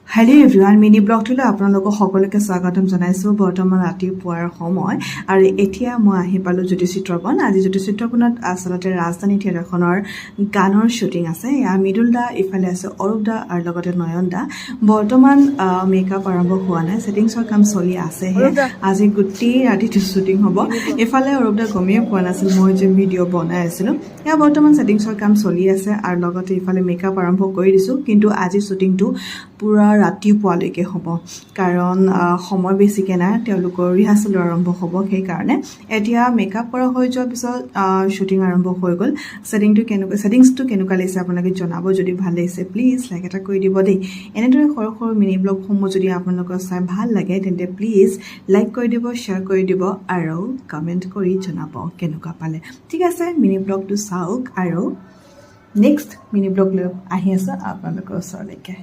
Hello' everyone mini ব্লগটোলৈ আপোনালোকক সকলোকে স্বাগতম জনাইছোঁ। বৰ্তমান ৰাতিপুৱাৰ সময় আৰু এতিয়া মই আহি পালোঁ জ্যোতিচিত্ৰবন। আজি জ্যোতিচিত্ৰবনত আচলতে ৰাজধানী থিয়েটাৰখনৰ গানৰ শ্বুটিং আছে। ইয়াৰ মৃদুল দা, ইফালে আছে অৰূপ দা আৰু লগতে নয়ন দা। বৰ্তমান মেকআপ আৰম্ভ হোৱা নাই, ছেটিংছৰ কাম চলি আছেহে। আজি গোটেই ৰাতিটো শ্বুটিং হ'ব। ইফালে অৰূপ দা গমেই পোৱা নাছিল মই যে ভিডিঅ' বনাই আছিলোঁ। এয়া বৰ্তমান ছেটিংছৰ কাম চলি আছে আৰু লগতে ইফালে মেকআপ আৰম্ভ কৰি দিছোঁ। কিন্তু আজি শ্বুটিংটো পূৰা ৰাতিপুৱালৈকে হ'ব, কাৰণ সময় বেছিকৈ নাই, তেওঁলোকৰ ৰিহাৰ্চেলো আৰম্ভ হ'ব। সেইকাৰণে এতিয়া মেকআপ কৰা হৈ যোৱাৰ পিছত শ্বুটিং আৰম্ভ হৈ গ'ল। ছেটিংছটো কেনেকুৱা লাগিছে আপোনালোকে জনাব। যদি ভাল লাগিছে প্লিজ লাইক এটা কৰি দিব দেই। এনেদৰে সৰু সৰু মিনি ব্লগসমূহ যদি আপোনালোকৰ চাই ভাল লাগে তেন্তে প্লিজ লাইক কৰি দিব, শ্বেয়াৰ কৰি দিব আৰু কমেণ্ট কৰি জনাব কেনেকুৱা পালে। ঠিক আছে, মিনি ব্লগটো চাওক আৰু নেক্সট মিনি ব্লগ লৈ আহি আছোঁ আপোনালোকৰ ওচৰলৈকে।